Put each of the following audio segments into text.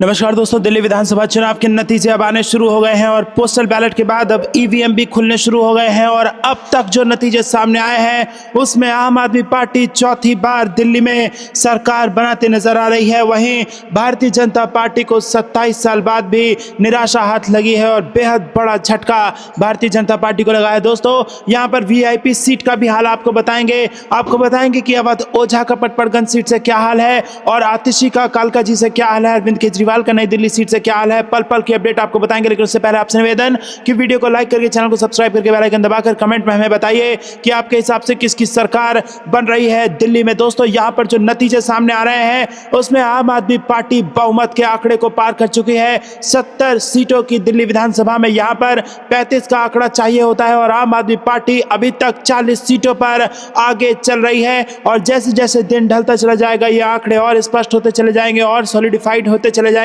नमस्कार दोस्तों, दिल्ली विधानसभा चुनाव के नतीजे अब आने शुरू हो गए हैं और पोस्टल बैलेट के बाद अब ईवीएम भी खुलने शुरू हो गए हैं। और अब तक जो नतीजे सामने आए हैं उसमें आम आदमी पार्टी चौथी बार दिल्ली में सरकार बनाते नजर आ रही है। वहीं भारतीय जनता पार्टी को 27 साल बाद भी निराशा हाथ लगी है और बेहद बड़ा झटका भारतीय जनता पार्टी को लगा है। दोस्तों, यहाँ पर वीआईपी सीट का भी हाल आपको बताएंगे कि अवध ओझा का पटपड़गंज सीट से क्या हाल है और आतिशी का कालका जी से क्या हाल है, अरविंद केजरीवाल का नई दिल्ली सीट से क्या हाल है। पल पल की अपडेट आपको बताएंगे, लेकिन उससे पहले आपसे निवेदन कि वीडियो को लाइक करके चैनल को सब्सक्राइब करके बेल आइकन दबाकर कमेंट में हमें बताइए कि आपके हिसाब से किसकी सरकार बन रही है दिल्ली में। दोस्तों, यहां पर जो नतीजे सामने आ रहे हैं उसमें आम आदमी पार्टी बहुमत के आंकड़े को पार कर चुकी है। 70 सीटों की दिल्ली विधानसभा में यहां पर 35 का आंकड़ा चाहिए होता है और आम आदमी पार्टी अभी तक 40 सीटों पर आगे चल रही है। और जैसे जैसे दिन ढलता चला जाएगा ये आंकड़े और स्पष्ट होते चले जाएंगे और सॉलिडिफाइड होते चले जाएंगे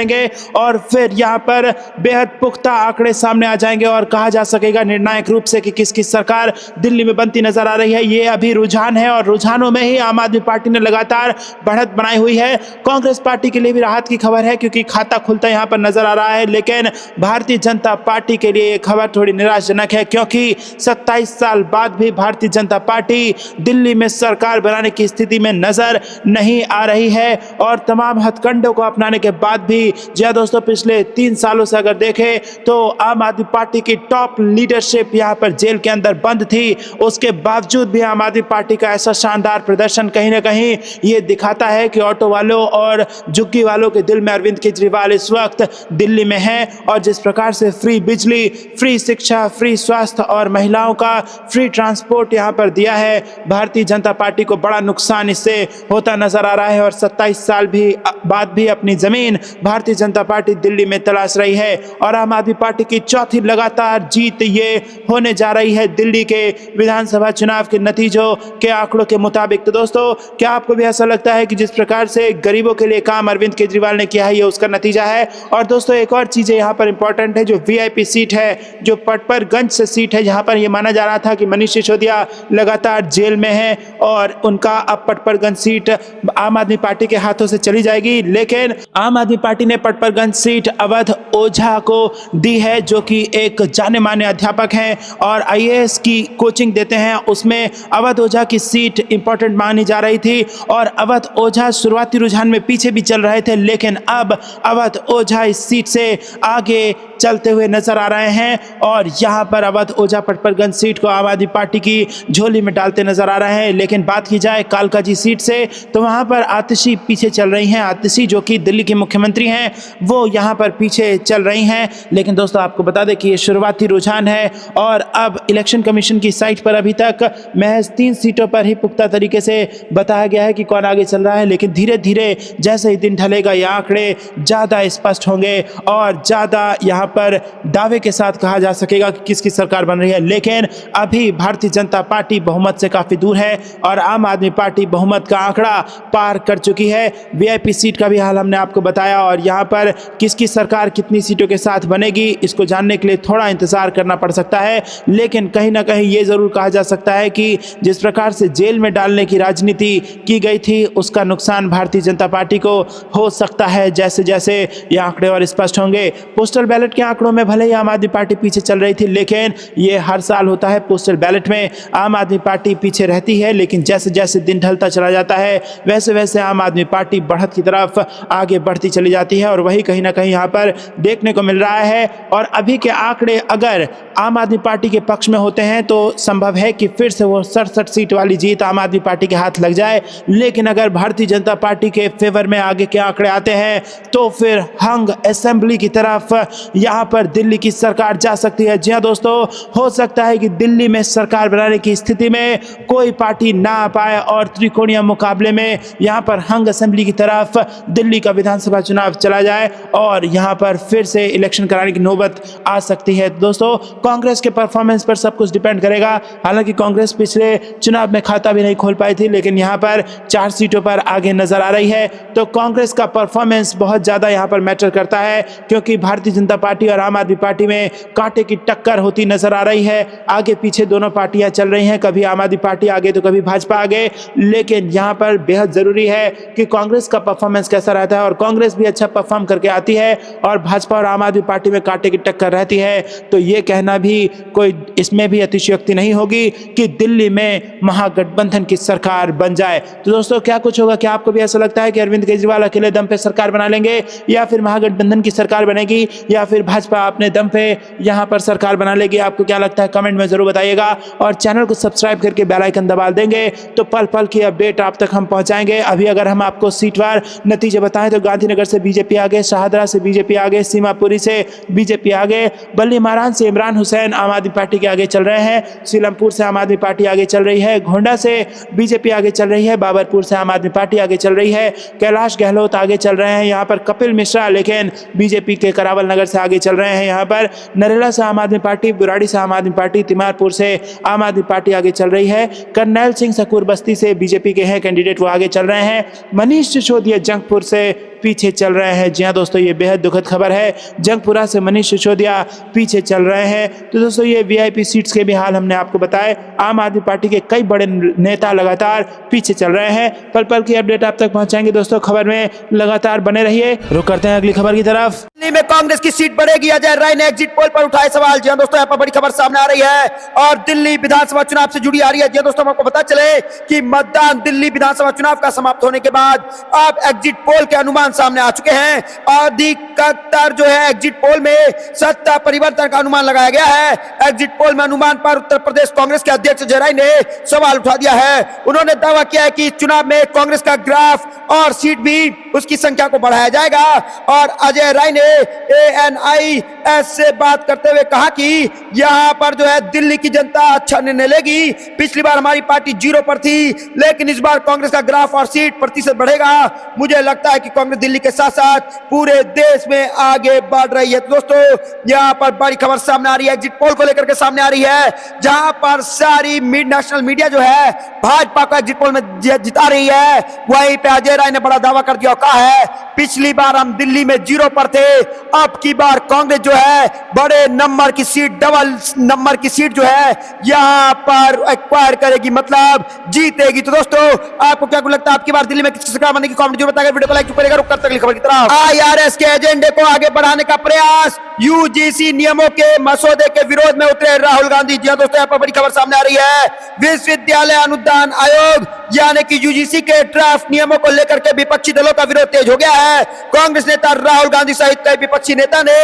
और फिर यहां पर बेहद पुख्ता आंकड़े सामने आ जाएंगे और कहा जा सकेगा निर्णायक रूप से कि किसकी सरकार दिल्ली में बनती नजर आ रही है। ये अभी रुझान है और रुझानों में ही आम आदमी पार्टी ने लगातार बढ़त बनाई हुई है। कांग्रेस पार्टी के लिए भी राहत की खबर है क्योंकि खाता खुलता यहां पर नजर आ रहा है, लेकिन भारतीय जनता पार्टी के लिए यह खबर थोड़ी निराशाजनक है क्योंकि 27 साल बाद भी भारतीय जनता पार्टी दिल्ली में सरकार बनाने की स्थिति में नजर नहीं आ रही है। और तमाम हथकंडों को अपनाने के बाद भी जी हां दोस्तों, पिछले 3 सालों से अगर देखें तो आम आदमी पार्टी की टॉप लीडरशिप यहां पर जेल के अंदर बंद थी। उसके बावजूद भी आम आदमी पार्टी का ऐसा शानदार प्रदर्शन कहीं ना कहीं ये दिखाता है कि ऑटो वालों और झुग्गी वालों के दिल में अरविंद केजरीवाल इस वक्त दिल्ली में है। और जिस प्रकार से फ्री बिजली, फ्री शिक्षा, फ्री स्वास्थ्य और महिलाओं का फ्री ट्रांसपोर्ट यहां पर दिया है, भारतीय जनता पार्टी को बड़ा नुकसान इससे होता नजर आ रहा है। और 27 साल बाद भी अपनी जमीन भारतीय जनता पार्टी दिल्ली में तलाश रही है और आम आदमी पार्टी की चौथी लगातार जीत ये होने जा रही है दिल्ली के विधानसभा चुनाव के नतीजों के आंकड़ों के मुताबिक। तो दोस्तों, क्या आपको भी ऐसा लगता है कि जिस प्रकार से गरीबों के लिए काम अरविंद केजरीवाल ने किया है ये उसका नतीजा है? और दोस्तों, एक और चीज यहाँ पर इंपॉर्टेंट है, जो वीआईपी सीट है, जो पटपरगंज से सीट है, जहां पर यह माना जा रहा था कि मनीष सिसोदिया लगातार जेल में है और उनका अब पटपरगंज सीट आम आदमी पार्टी के हाथों से चली जाएगी, लेकिन आम आदमी पार्टी ने पटपरगंज सीट अवध ओझा को दी है, जो कि एक जाने माने अध्यापक हैं और आईएएस की कोचिंग देते हैं। उसमें अवध ओझा की सीट इंपॉर्टेंट मानी जा रही थी और अवध ओझा शुरुआती रुझान में पीछे भी चल रहे थे, लेकिन अब अवध ओझा इस सीट से आगे चलते हुए नजर आ रहे हैं और यहां पर अवध ओझा पटपरगंज सीट को आम आदमी पार्टी की झोली में डालते नजर आ रहे हैं। लेकिन बात की जाए कालका जी सीट से तो वहां पर आतिशी पीछे चल रही हैं। आतिशी जो कि दिल्ली की मुख्यमंत्री हैं, वो यहां पर पीछे चल रही हैं। लेकिन दोस्तों, आपको बता दें कि ये शुरुआती रुझान है और अब इलेक्शन कमीशन की साइट पर अभी तक महज 3 सीटों पर ही पुख्ता तरीके से बताया गया है कि कौन आगे चल रहा है। लेकिन धीरे धीरे जैसे ही दिन ढलेगा ये आंकड़े ज़्यादा स्पष्ट होंगे और ज़्यादा यहाँ पर दावे के साथ कहा जा सकेगा कि किसकी सरकार बन रही है। लेकिन अभी भारतीय जनता पार्टी बहुमत से काफ़ी दूर है और आम आदमी पार्टी बहुमत का आंकड़ा पार कर चुकी है। वीआईपी सीट का भी हाल हमने आपको बताया और यहाँ पर किसकी सरकार कितनी सीटों के साथ बनेगी इसको जानने के लिए थोड़ा इंतजार करना पड़ सकता है। लेकिन कहीं ना कहीं ये ज़रूर कहा जा सकता है कि जिस प्रकार से जेल में डालने की राजनीति की गई थी उसका नुकसान भारतीय जनता पार्टी को हो सकता है जैसे जैसे ये आंकड़े और स्पष्ट होंगे। पोस्टल बैलेट के आंकड़ों में भले ही आम आदमी पार्टी पीछे चल रही थी, लेकिन ये हर साल होता है, पोस्टल बैलेट में आम आदमी पार्टी पीछे रहती है, लेकिन जैसे जैसे दिन ढलता चला जाता है वैसे वैसे आम आदमी पार्टी बढ़त की तरफ आगे बढ़ती चली जाती है और वही कहीं ना कहीं यहाँ पर देखने को मिल रहा है। और अभी के आंकड़े अगर आम आदमी पार्टी के पक्ष में होते हैं तो संभव है कि फिर से वो 67 सीट वाली जीत आम आदमी पार्टी के हाथ लग जाए। लेकिन अगर भारतीय जनता पार्टी के फेवर में आगे के आंकड़े आते हैं तो फिर हंग असेंबली की तरफ यहाँ पर दिल्ली की सरकार जा सकती है। जी हाँ दोस्तों, हो सकता है कि दिल्ली में सरकार बनाने की स्थिति में कोई पार्टी ना आ पाए और त्रिकोणीय मुकाबले में यहाँ पर हंग असेंबली की तरफ दिल्ली का विधानसभा चुनाव चला जाए और यहाँ पर फिर से इलेक्शन कराने की नौबत आ सकती है। दोस्तों, कांग्रेस के परफॉर्मेंस पर सब कुछ डिपेंड करेगा। हालांकि कांग्रेस पिछले चुनाव में खाता भी नहीं खोल पाई थी, लेकिन यहाँ पर 4 सीटों पर आगे नजर आ रही है, तो कांग्रेस का परफॉर्मेंस बहुत ज़्यादा यहाँ पर मैटर करता है क्योंकि भारतीय जनता पार्टी पार्टी और आम आदमी पार्टी में कांटे की टक्कर होती नजर आ रही है। आगे पीछे दोनों पार्टियां चल रही हैं, कभी आम आदमी पार्टी आगे तो कभी भाजपा आगे। लेकिन यहां पर बेहद जरूरी है कि कांग्रेस का परफॉर्मेंस कैसा रहता है, और कांग्रेस भी अच्छा परफॉर्म करके आती है और भाजपा और आम आदमी पार्टी में कांटे की टक्कर रहती है। तो ये कहना भी कोई इसमें भी अतिशयोक्ति नहीं होगी कि दिल्ली में महागठबंधन की सरकार बन जाए। तो दोस्तों क्या कुछ होगा, क्या आपको भी ऐसा लगता है कि अरविंद केजरीवाल अकेले दम पे सरकार बना लेंगे, या फिर महागठबंधन की सरकार बनेगी, या फिर भाजपा अपने दम पे यहां पर सरकार बना लेगी? आपको क्या लगता है कमेंट में जरूर बताइएगा, और चैनल को सब्सक्राइब करके बेल आइकन दबा देंगे तो पल पल की अपडेट आप तक हम पहुंचाएंगे। अभी अगर हम आपको सीटवार नतीजे बताएं तो गांधीनगर से बीजेपी आगे, शाहदरा से बीजेपी आगे, सीमापुरी से बीजेपी आगे, बल्ली महाराज से इमरान हुसैन आम आदमी पार्टी के आगे चल रहे हैं, सीलमपुर से आम आदमी पार्टी आगे चल रही है, गोंडा से बीजेपी आगे चल रही है, बाबरपुर से आम आदमी पार्टी आगे चल रही है, कैलाश गहलोत आगे चल रहे हैं, यहाँ पर कपिल मिश्रा लेकिन बीजेपी के करावल नगर से आगे चल रहे हैं, यहाँ पर नरेला से आम आदमी पार्टी, बुराड़ी से आम आदमी पार्टी, तिमारपुर से आम आदमी पार्टी आगे चल रही है, करनैल सिंह सकूर बस्ती से बीजेपी के हैं कैंडिडेट, वो आगे चल रहे हैं, मनीष सिसोदिया जंगपुर से पीछे चल रहे हैं। जी हाँ दोस्तों, ये बेहद दुखद खबर है, जंगपुरा से मनीष सिसोदिया पीछे चल रहे हैं। तो दोस्तों ये वीआईपी सीट्स के भी हाल हमने आपको बताए। आम आदमी पार्टी के कई बड़े नेता लगातार पीछे चल रहे हैं। पल पल की अपडेट आप तक पहुंचाएंगे दोस्तों, खबर में लगातार बने रहिए। रुक करते हैं अगली खबर की तरफ। दिल्ली में कांग्रेस की सीट बढ़ेगी, अजय राय ने एग्जिट पोल पर उठाए सवाल। जी हाँ दोस्तों, यहाँ पर बड़ी खबर सामने आ रही है और दिल्ली विधानसभा चुनाव से जुड़ी आ रही है। जी हाँ दोस्तों, आपको पता चले कि मतदान दिल्ली विधानसभा चुनाव का समाप्त होने के बाद अब एग्जिट पोल के अनुमान सामने आ चुके हैं। अधिकतर जो है एग्जिट पोल में सत्ता परिवर्तन का अनुमान लगाया गया है। एग्जिट पोल में अनुमान पर उत्तर प्रदेश कांग्रेस के अध्यक्ष अजय राय ने सवाल उठा दिया है। उन्होंने दावा किया है कि चुनाव में कांग्रेस का ग्राफ और सीट भी उसकी संख्या को बढ़ाया जाएगा। और अजय राय ने ANIS से बात करते हुए कहा कि यहां पर जो है दिल्ली की जनता अच्छा निर्णय लेगी। पिछली बार हमारी पार्टी 0 पर थी, लेकिन इस बार कांग्रेस का ग्राफ और सीट प्रतिशत बढ़ेगा। मुझे लगता है कि कांग्रेस दिल्ली के साथ साथ पूरे देश में आगे बढ़ रही है। दोस्तों यहां पर बड़ी खबर सामने आ रही है, एग्जिट पोल को लेकर के सामने आ रही है, जहां पर सारी नेशनल मीडिया जो है भाजपा को एग्जिट पोल में जिता रही है। वहीं पे अजय राय ने बड़ा दावा कर दिया, कहा है पिछली बार हम दिल्ली में 0 पर थे, अब की बार कांग्रेस जो है बड़े नंबर की सीट, डबल नंबर की सीट जो है यहां पर एक्वायर करेगी, मतलब जीतेगी। तो दोस्तों आपको क्या लगता है आपकी बार दिल्ली में किसकी सरकार बनेगी? कमेंट जरूर बताइए, वीडियो को लाइक करेगा। रुक करते अगली खबर की तरफ। IRS के एजेंडे को आगे बढ़ाने का प्रयास, UGC नियमों के मसौदे के विरोध में उतरे राहुल गांधी। जी हां दोस्तों, यहाँ पर बड़ी खबर सामने आ रही है। विश्वविद्यालय अनुदान आयोग यानी कि UGC के ड्राफ्ट नियमों को लेकर के विपक्षी दलों का विरोध तेज हो गया है। कांग्रेस नेता राहुल गांधी सहित कई विपक्षी नेता ने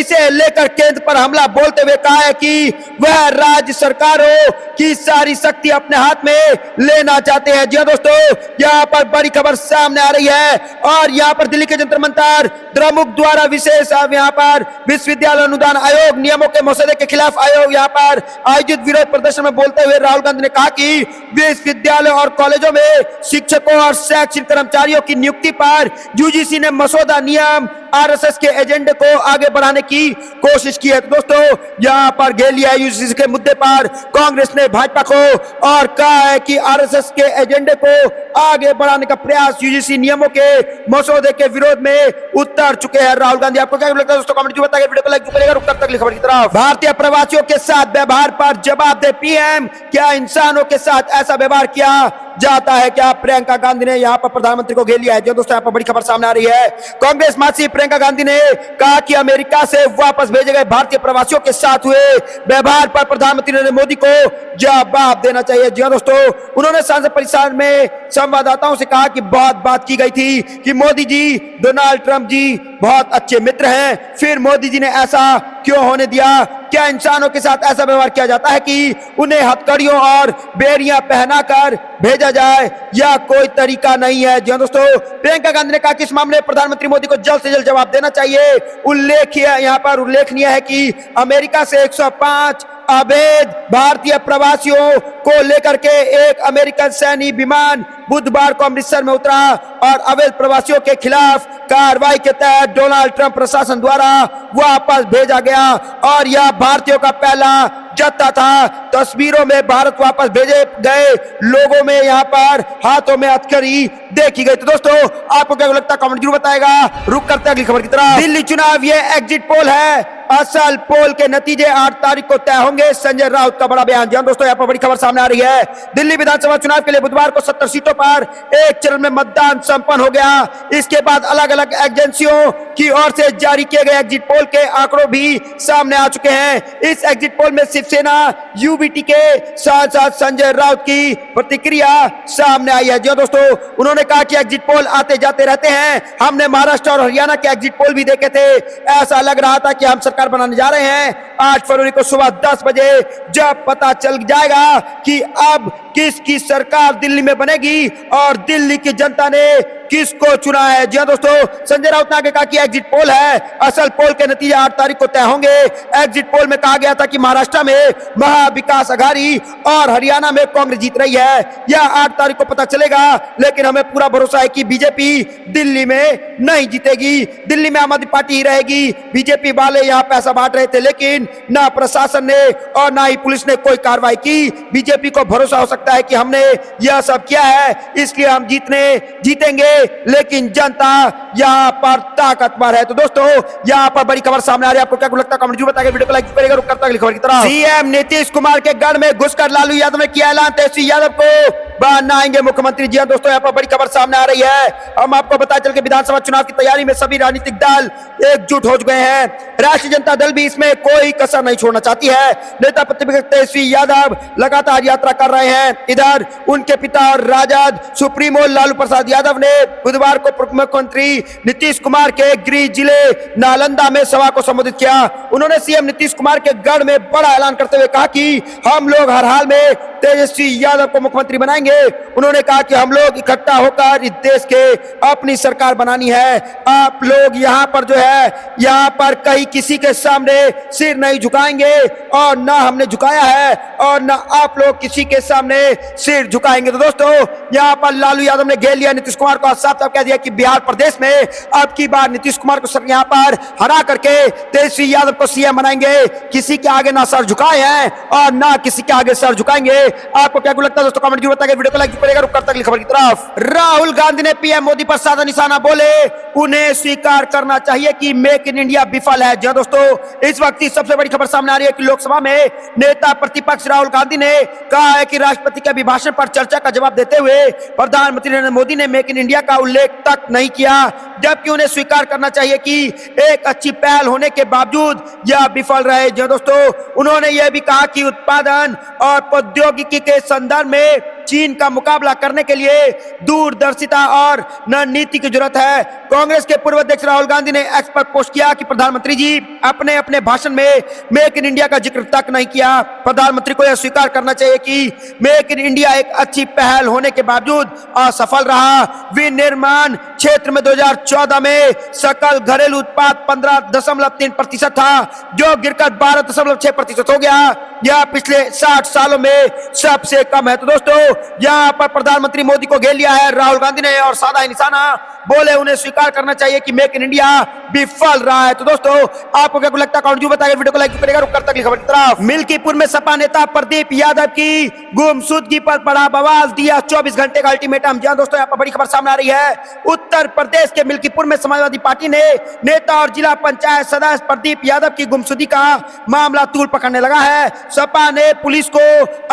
इसे लेकर केंद्र पर हमला बोलते हुए कहा है कि वह राज्य सरकारों की सारी शक्ति अपने हाथ में लेना चाहते हैं। जी हां दोस्तों, यहाँ पर बड़ी खबर सामने आ रही है और यहाँ पर दिल्ली के जंतर मंतर द्रमुक द्वारा विशेष यहाँ पर विश्वविद्यालय अनुदान आयोग नियमों के मसौदे के खिलाफ आयोग यहाँ पर आयोजित विरोध प्रदर्शन में बोलते हुए राहुल गांधी ने कहा कि विश्वविद्यालय और कॉलेजों में शिक्षकों और शैक्षिक कर्मचारियों की नियुक्ति पर UGC ने मसौदा नियम RSS के एजेंडे को आगे बढ़ाने की कोशिश की है। तो दोस्तों यहाँ पर घेलिया UGC के मुद्दे पर कांग्रेस ने भाजपा को और कहा है कि RSS के एजेंडे को आगे बढ़ाने का प्रयास, UGC नियमों के मसौदे के विरोध में उतर चुके हैं राहुल गांधी। आपको क्या लगता है दोस्तों? कमेंट में बताइए, वीडियो को लाइक करेगा। रुक तक खबर की तरफ। भारतीय प्रवासियों के साथ व्यवहार पर जवाब दे PM, क्या इंसानों के साथ ऐसा व्यवहार किया जाता है क्या? प्रियंका गांधी ने यहाँ पर प्रधानमंत्री को घेर लिया है। जो दोस्तों यहाँ पर बड़ी खबर सामने आ रही है, कांग्रेस महासचिव प्रियंका गांधी ने कहा कि अमेरिका से वापस भेजे गए भारतीय प्रवासियों के साथ हुए व्यवहार पर प्रधानमंत्री नरेंद्र मोदी को जवाब देना चाहिए। जी दोस्तों, उन्होंने संसद परिसर में संवाददाताओं से कहा कि बहुत बात की गई थी कि मोदी जी डोनाल्ड ट्रंप जी बहुत अच्छे मित्र हैं, फिर मोदी जी ने ऐसा क्यों होने दिया? क्या इंसानों के साथ ऐसा व्यवहार किया जाता है कि उन्हें हथकड़ियों और बेड़ियां पहनाकर भेजा जाए, या कोई तरीका नहीं है? जी दोस्तों, प्रियंका गांधी ने कहा कि इस मामले में प्रधानमंत्री मोदी को जल्द से जल्द जवाब देना चाहिए। उल्लेखनीय है कि अमेरिका से 105 अवैध भारतीय प्रवासियों को लेकर के एक अमेरिकन सैन्य विमान बुधवार को अमृतसर में उतरा और अवैध प्रवासियों के खिलाफ कार्रवाई के तहत डोनाल्ड ट्रंप प्रशासन द्वारा वापस भेजा गया और यह भारतीयों का पहला जत्था था। तस्वीरों में भारत वापस भेजे गए लोगों में यहाँ पर हाथों में हथकड़ी देखी गई। तो दोस्तों आपको क्या लगता है? कमेंट जरूर बताएगा। रुक करते हैं अगली खबर की तरफ। दिल्ली चुनाव ये एग्जिट पोल है असल पोल के नतीजे 8 तारीख को तय होंगे, संजय राउत का बड़ा बयान। जी दोस्तों, यहाँ पर बड़ी खबर सामने आ रही है। दिल्ली विधानसभा चुनाव के लिए बुधवार को 70 सीटों पर एक चरण में मतदान संपन्न हो गया। इसके बाद अलग अलग एजेंसियों की ओर से जारी किए गए एग्जिट पोल के आंकड़ों भी सामने आ चुके हैं। इस एग्जिट पोल में शिवसेना यूबीटी के साथ साथ संजय राउत की प्रतिक्रिया सामने आई है। जी दोस्तों, उन्होंने कहा कि एग्जिट पोल आते जाते रहते हैं। हमने महाराष्ट्र और हरियाणा के एग्जिट पोल भी देखे थे। ऐसा लग रहा था कि हम सरकार बनाने जा रहे हैं। 8 फरवरी को सुबह 10 बजे जब पता चल जाएगा कि अब किसकी सरकार दिल्ली में बनेगी और दिल्ली की जनता ने किसको चुना है। जी दोस्तों, संजय राउत ने आगे कहा कि एग्जिट पोल है, असल पोल के नतीजे 8 तारीख को तय होंगे। एग्जिट पोल में कहा गया था कि महाराष्ट्र में महाविकास अघाड़ी और हरियाणा में कांग्रेस जीत रही है। यह 8 तारीख को पता चलेगा, लेकिन हमें पूरा भरोसा है कि बीजेपी दिल्ली में नहीं जीतेगी। दिल्ली में आम आदमी पार्टी ही रहेगी। बीजेपी वाले यहाँ पैसा बांट रहे थे, लेकिन ना प्रशासन ने और ना ही पुलिस ने कोई कार्रवाई की। बीजेपी को भरोसा हो सकता है कि हमने यह सब किया है, इसलिए हम जीतेंगे, लेकिन जनता यहाँ पर ताकतवर है। तो दोस्तों, यहाँ पर बड़ी खबर सामने आ रही है। आपको क्या लगता है कमेंट जरूर बताइए, वीडियो को लाइक करिएगा। रुक करता अगली खबर की तरफ। सीएम नीतीश कुमार के गढ़ में घुसकर लालू यादव ने किया ऐलान, तेजस्वी यादव को बनाएंगे मुख्यमंत्री। जी दोस्तों, यहाँ पर बड़ी खबर सामने आ रही है। हम आपको बता चल के विधानसभा चुनाव की तैयारी में सभी राजनीतिक दल एकजुट हो चुके हैं। राष्ट्रीय जनता दल भी इसमें कोई कसर नहीं छोड़ना चाहती है। नेता प्रतिपक्ष तेजस्वी यादव लगातार यात्रा कर रहे हैं। इधर उनके पिता और राजद सुप्रीमो लालू प्रसाद यादव ने बुधवार को मुख्यमंत्री नीतीश कुमार के गृह जिले नालंदा में सभा को संबोधित किया। उन्होंने सीएम नीतीश कुमार के गढ़ में बड़ा ऐलान करते हुए कहा कि हम लोग हर हाल में तेजस्वी यादव को मुख्यमंत्री बनाएंगे। उन्होंने कहा कि हम लोग इकट्ठा होकर इस देश के अपनी सरकार बनानी है। आप लोग यहाँ पर जो है, यहाँ पर कहीं किसी के सामने सिर नहीं झुकाएंगे और ना हमने झुकाया है और ना आप लोग किसी के सामने सिर झुकाएंगे। तो दोस्तों, यहाँ पर लालू यादव ने घेर लिया नीतीश कुमार को। साफ साफ कह दिया कि बिहार प्रदेश में अब की बार नीतीश कुमार को यहाँ पर हरा करके तेजस्वी यादव को सीएम बनाएंगे। किसी के आगे ना सर झुकाए हैं और ना किसी के आगे सर झुकाएंगे। आपको क्या लगता है दोस्तों, कमेंट जरूर बताइए, वीडियो को लाइक करिएगा। रुक करता अगली खबर की तरफ। राहुल गांधी ने पीएम मोदी पर साधा निशाना, बोले उन्हें स्वीकार करना चाहिए कि मेक इन इंडिया विफल है। जी दोस्तों, इस वक्त की सबसे बड़ी खबर सामने आ रही है कि लोकसभा में नेता प्रतिपक्ष राहुल गांधी ने कहा है कि राष्ट्रपति के अभिभाषण पर चर्चा का जवाब देते हुए प्रधानमंत्री नरेंद्र मोदी ने मेक इन इंडिया का उल्लेख तक नहीं किया, जबकि उन्हें स्वीकार करना चाहिए कि एक अच्छी पहल होने के बावजूद यह विफल रहे। जी दोस्तों, उन्होंने यह भी कहा कि उत्पादन और प्रौद्योगिकी के संदर्भ में चीन का मुकाबला करने के लिए दूरदर्शिता और रणनीति की जरूरत है। कांग्रेस के पूर्व अध्यक्ष राहुल गांधी ने एक्स पर पोस्ट किया कि प्रधानमंत्री जी अपने अपने भाषण में मेक इन इंडिया का जिक्र तक नहीं किया। प्रधानमंत्री को यह स्वीकार करना चाहिए कि मेक इन इंडिया एक अच्छी पहल होने के बावजूद असफल रहा। विनिर्माण क्षेत्र में 2014 में सकल घरेलू उत्पाद 15.3% था, जो गिरकर 12.6% हो गया। यह पिछले 60 सालों में सबसे कम है। तो दोस्तों, यहाँ पर प्रधानमंत्री मोदी को घेर लिया है राहुल गांधी ने और साधा ही निशाना, बोले उन्हें स्वीकार करना चाहिए कि मेक इन इंडिया विफल रहा है। तो दोस्तों, आपको क्या लगता है कमेंट जरूर बताइए, वीडियो को लाइक करिएगा। रुक करता अगली खबर की तरफ। मिल्कीपुर में सपा नेता प्रदीप यादव की गुमशुदगी पर बड़ा बवाल, दिया 24 घंटे का अल्टीमेटम। जहां दोस्तों, यहाँ पर बड़ी खबर सामने आ रही है। उत्तर प्रदेश के मिल्कीपुर में समाजवादी पार्टी ने नेता और जिला पंचायत सदस्य प्रदीप यादव की गुमशुदगी का मामला तूल पकड़ने लगा है। सपा ने पुलिस को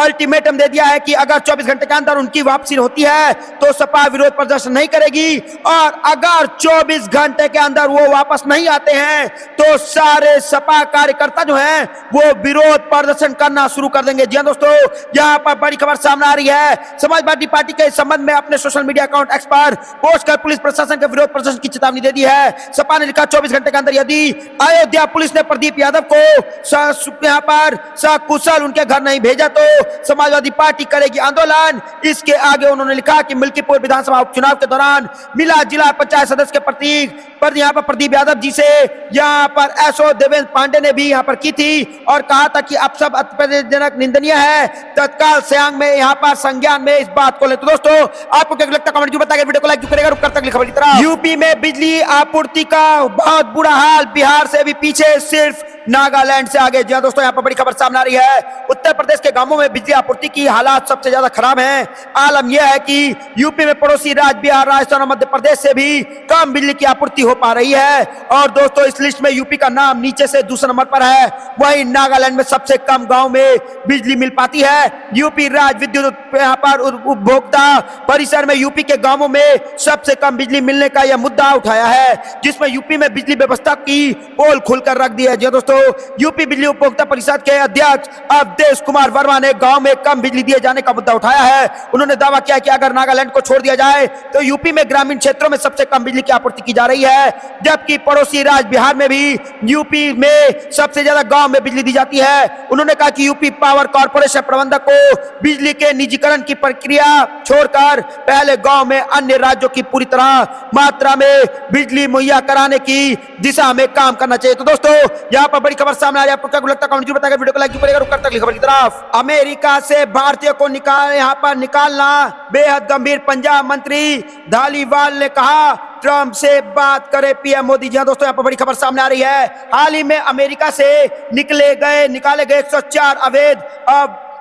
अल्टीमेटम दे दिया है कि अगर 24 घंटे के अंदर उनकी वापसी होती है तो सपा विरोध प्रदर्शन नहीं करेगी, और अगर 24 घंटे के अंदर वो वापस नहीं आते हैं तो सारे सपा कार्यकर्ता जो हैं वो विरोध प्रदर्शन करना शुरू कर देंगे। जी दोस्तों, यहाँ पर बड़ी खबर सामने आ रही है। समाजवादी पार्टी के संबंध में अपने सोशल मीडिया अकाउंट एक्स पर पोस्ट कर पुलिस प्रशासन के विरोध प्रदर्शन की चेतावनी दे दी है। सपा ने लिखा 24 घंटे के अंदर यदि अयोध्या पुलिस ने प्रदीप यादव को यहाँ पर सकुशल उनके घर नहीं भेजा तो समाजवादी पार्टी करेगी आंदोलन। इसके आगे उन्होंने लिखा कि मिल्कीपुर विधानसभा उपचुनाव के दौरान मिला जिला पंचायत सदस्य के प्रतीक पर यहाँ पर प्रदीप यादव जी से यहाँ पर एसओ देवेंद्र पांडे ने भी यहाँ पर की थी और कहा था कि अब सब अत्यजनक निंदनीय है, तत्काल सयांग में यहाँ पर संज्ञान में इस बात को ले। तो दोस्तों, आपको क्या लगता है कमेंट बताइए, वीडियो को लाइक करेगा। रुक करता अगली खबर की तरफ। यूपी में बिजली आपूर्ति का बहुत बुरा हाल, बिहार से भी पीछे, सिर्फ नागालैंड से आगे। जी हां दोस्तों, यहाँ पर बड़ी खबर सामने आ रही है। उत्तर प्रदेश के गांवों में बिजली आपूर्ति की हालात सबसे ज्यादा खराब है। आलम यह है कि यूपी में पड़ोसी राज्य बिहार, राजस्थान और मध्य प्रदेश से भी कम बिजली की आपूर्ति हो पा रही है। और दोस्तों, इस लिस्ट में यूपी का नाम नीचे से दूसरे नंबर पर है। वहीं नागालैंड में सबसे कम गांव में बिजली मिल पाती है। यूपी राज्य विद्युत यहाँ पर उपभोक्ता परिसर में यूपी के गांवों में सबसे कम बिजली मिलने का यह मुद्दा उठाया है, जिसमें यूपी में बिजली व्यवस्था की पोल खुलकर रख दी है। जी दोस्तों, यूपी बिजली उपभोक्ता परिषद के अध्यक्ष अवधेश कुमार वर्मा ने गांव में कम बिजली दिए जाने का मुद्दा उठाया है। उन्होंने दावा किया कि अगर नागालैंड को छोड़ दिया जाए तो यूपी में ग्रामीण क्षेत्रों में सबसे कम बिजली की आपूर्ति की जा रही है, जबकि पड़ोसी राज्य बिहार में भी यूपी में सबसे ज्यादा गांव में बिजली दी जाती है। उन्होंने कहा कि यूपी पावर कॉर्पोरेशन प्रबंधक को बिजली के निजीकरण की प्रक्रिया छोड़कर पहले गांव में अन्य राज्यों की पूरी तरह मात्रा में बिजली मुहैया कराने की दिशा में काम करना चाहिए। तो दोस्तों, यहाँ पर बड़ी खबर सामने आ रही है। आपको क्या लगता है कमेंट जरूर बताइए, वीडियो को लाइक करिएगा। रुक करते अगली खबर की तरफ। अमेरिका से भारतीयों को यहाँ पर निकालना बेहद गंभीर, पंजाब मंत्री धालीवाल ने कहा। ट्रंप से बात करे पीएम मोदी। जी दोस्तों, यहाँ पर बड़ी खबर सामने आ रही है। हाल ही में अमेरिका से निकाले गए 104 अवैध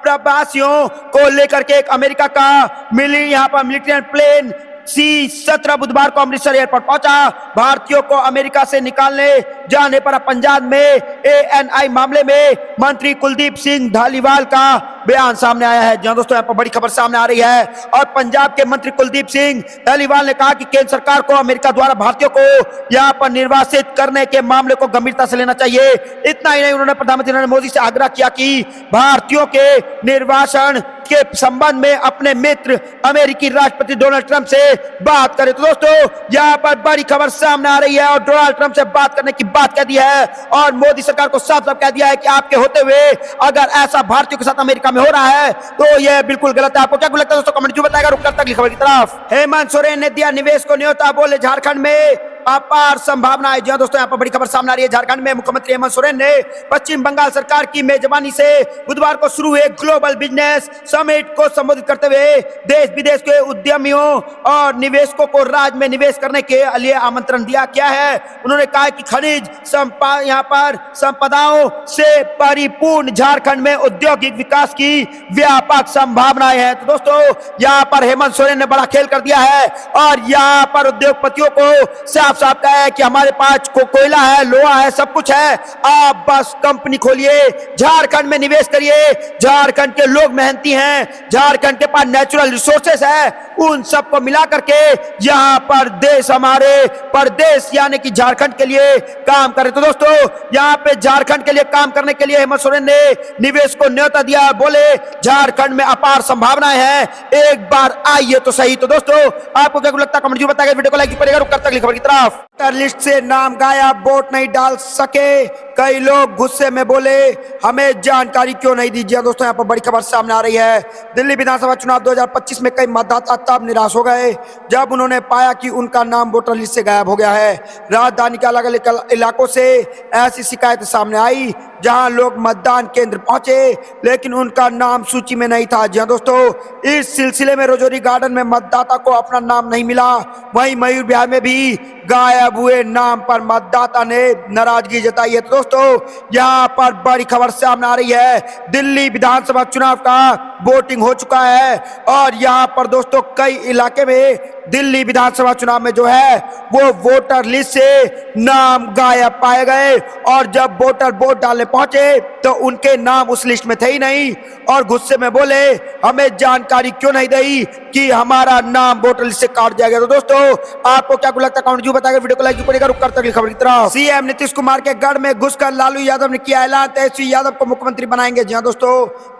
प्रवासियों को लेकर के एक अमेरिका का यहाँ पर मिलिट्री प्लेन C-17 बुधवार को अमृतसर एयरपोर्ट पहुंचा। भारतीयों को अमेरिका से निकालने जाने पर पंजाब में ANI मामले में मंत्री कुलदीप सिंह धालीवाल का बयान सामने आया है। जहां दोस्तों, यहाँ पर बड़ी खबर सामने आ रही है और पंजाब के मंत्री कुलदीप सिंह धालीवाल ने कहा कि केंद्र सरकार को अमेरिका द्वारा भारतीयों को यहाँ पर निर्वासित करने के मामले को गंभीरता से लेना चाहिए। इतना ही नहीं, उन्होंने प्रधानमंत्री नरेंद्र मोदी से आग्रह किया कि भारतीयों के निर्वासन के संबंध में अपने मित्र अमेरिकी राष्ट्रपति डोनाल्ड ट्रंप से बात करें। तो दोस्तों, यहाँ पर बड़ी खबर सामने आ रही है और डोनाल्ड ट्रंप से बात करने की बात कह दी है और मोदी सरकार को साफ साफ कह दिया है कि आपके होते हुए अगर ऐसा भारतीयों के साथ अमेरिका में हो रहा है तो यह बिल्कुल गलत है। आपको क्या लगता है दोस्तों, कमेंट जो बताएगा। रुक करता अगली खबर की तरफ। हेमंत सोरेन ने दिया निवेश को न्योता, बोले झारखंड में अपार संभावनाएं। जी दोस्तों, यहाँ पर बड़ी खबर सामने आ रही है। झारखंड में मुख्यमंत्री हेमंत सोरेन ने पश्चिम बंगाल सरकार की मेजबानी से बुधवार को शुरू हुए ग्लोबल बिजनेस समिट को संबोधित करते हुए देश विदेश के उद्यमियों और निवेशकों को राज्य में निवेश करने के लिए आमंत्रण दिया क्या है। उन्होंने कहा कि खनिज यहाँ पर संपदाओं से परिपूर्ण झारखंड में औद्योगिक विकास की व्यापक संभावनाएं हैं। तो दोस्तों, यहाँ पर हेमंत सोरेन ने बड़ा खेल कर दिया है और यहाँ पर उद्योगपतियों को साफ कहा है कि हमारे पास कोयला है, लोहा है, सब कुछ है, आप बस कंपनी खोलिए, झारखंड में निवेश करिए। झारखंड के लोग मेहनती हैं, झारखंड के पास नेचुरल रिसोर्सेस है, उन सबको मिला करके यहाँ पर देश हमारे प्रदेश यानी कि झारखंड के लिए काम करे। तो दोस्तों, यहाँ पे झारखंड के लिए काम करने के लिए हेमंत सोरेन ने निवेश को न्योता दिया, बोले झारखंड में अपार संभावनाएं हैं, एक बार आइए तो सही। तो दोस्तों, आपको क्या लगता है कमेंट जरूर बताइए, वीडियो को लाइक करिएगा। रुक करते अगली खबर की तरफ। लिस्ट से नाम गायब, वोट नहीं डाल सके, कई लोग गुस्से में बोले हमें जानकारी क्यों नहीं दी। दोस्तों, यहाँ पर बड़ी खबर सामने आ रही है। दिल्ली विधानसभा चुनाव 2025 में कई मतदाता तब निराश हो गए जब उन्होंने पाया कि उनका नाम वोटर लिस्ट से गायब हो गया है। राजधानी के अलग अलग इलाकों से ऐसी शिकायतें सामने आई जहां लोग मतदान केंद्र पहुंचे लेकिन उनका नाम सूची में नहीं था। जी हाँ दोस्तों, इस सिलसिले में रजौरी गार्डन में मतदाता को अपना नाम नहीं मिला। वहीं मयूर विहार में भी गायब हुए नाम पर मतदाता ने नाराजगी जताई है। तो दोस्तों, यहाँ पर बड़ी खबर सामने आ रही है। दिल्ली विधानसभा चुनाव का वोटिंग हो चुका है और यहाँ पर दोस्तों कई इलाके में दिल्ली विधानसभा चुनाव में जो है वो वोटर लिस्ट से नाम गायब पाए गए और जब वोटर वोट डालने पहुंचे तो उनके नाम उस लिस्ट में थे ही नहीं और गुस्से में बोले हमें जानकारी क्यों नहीं दी कि हमारा नाम वोटर लिस्ट से काट दिया गया। तो दोस्तों, आपको क्या लगता है कमेंट जरूर बताइए, वीडियो को लाइक करिएगा। रुक करते अगली खबर की तरफ। सीएम नीतीश कुमार के गढ़ में घुसकर लालू यादव ने किया ऐलान, तेजस्वी यादव को मुख्यमंत्री बनाएंगे। जी हाँ दोस्तों,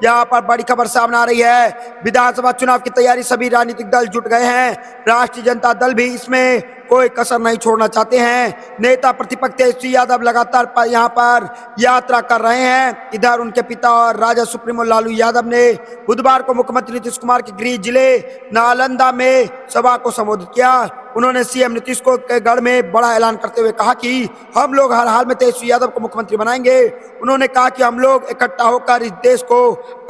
यहाँ पर बड़ी खबर सामने आ रही है। विधानसभा चुनाव की तैयारी सभी राजनीतिक दल जुट गए हैं। राष्ट्रीय जनता दल भी इसमें कोई कसर नहीं छोड़ना चाहते हैं। नेता प्रतिपक्ष तेजस्वी यादव लगातार यहाँ पर यात्रा कर रहे हैं। इधर उनके पिता और राजद सुप्रीमो लालू यादव ने बुधवार को मुख्यमंत्री नीतीश कुमार के गृह जिले नालंदा में सभा को संबोधित किया। उन्होंने सीएम नीतीश को के गढ़ में बड़ा ऐलान करते हुए कहा कि हम लोग हर हाल में तेजस्वी यादव को मुख्यमंत्री बनाएंगे। उन्होंने कहा कि हम लोग इकट्ठा होकर इस देश को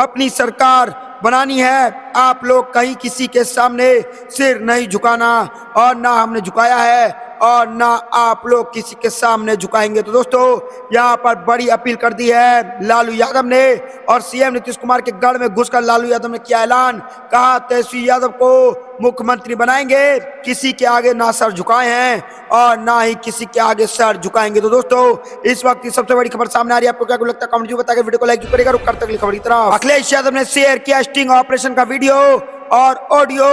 अपनी सरकार बनानी है। आप लोग कहीं किसी के सामने सिर नहीं झुकाना और ना हमने झुकाया है और ना आप लोग किसी के सामने झुकाएंगे। तो दोस्तों यहाँ पर बड़ी अपील कर दी है लालू यादव ने और सीएम नीतीश कुमार के गढ़ में घुसकर लालू यादव ने किया ऐलान, कहा तेजस्वी यादव को मुख्यमंत्री बनाएंगे, किसी के आगे ना सर झुकाए हैं और ना ही किसी के आगे सर झुकाएंगे। तो दोस्तों इस वक्त की सबसे बड़ी खबर सामने आ रही है, आपको क्या लगता है कमेंट में बताकर वीडियो को लाइक करेगा। रुक करते अगली खबर की तरफ। अखिलेश यादव ने शेयर किया स्टिंग ऑपरेशन का वीडियो और ऑडियो,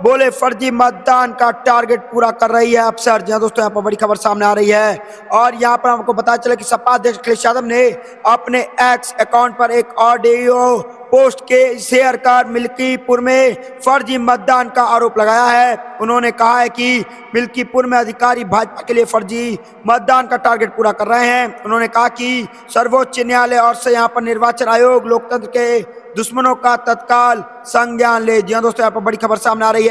बोले फर्जी मतदान का टारगेट पूरा कर रही है अफसर। जी दोस्तों यहाँ पर बड़ी खबर सामने आ रही है और यहाँ पर हमको पता चला कि सपा अध्यक्ष अखिलेश यादव ने अपने एक्स अकाउंट पर एक ऑडियो पोस्ट के शेयर कर मिल्कीपुर में फर्जी मतदान का आरोप लगाया है। उन्होंने कहा है कि मिल्कीपुर में अधिकारी भाजपा के लिए फर्जी मतदान का टारगेट पूरा कर रहे हैं। उन्होंने कहा कि सर्वोच्च न्यायालय और से यहाँ पर निर्वाचन आयोग लोकतंत्र के दुश्मनों का तत्काल संज्ञान ले। जी दोस्तों यहाँ पर बड़ी खबर सामने आ रही है।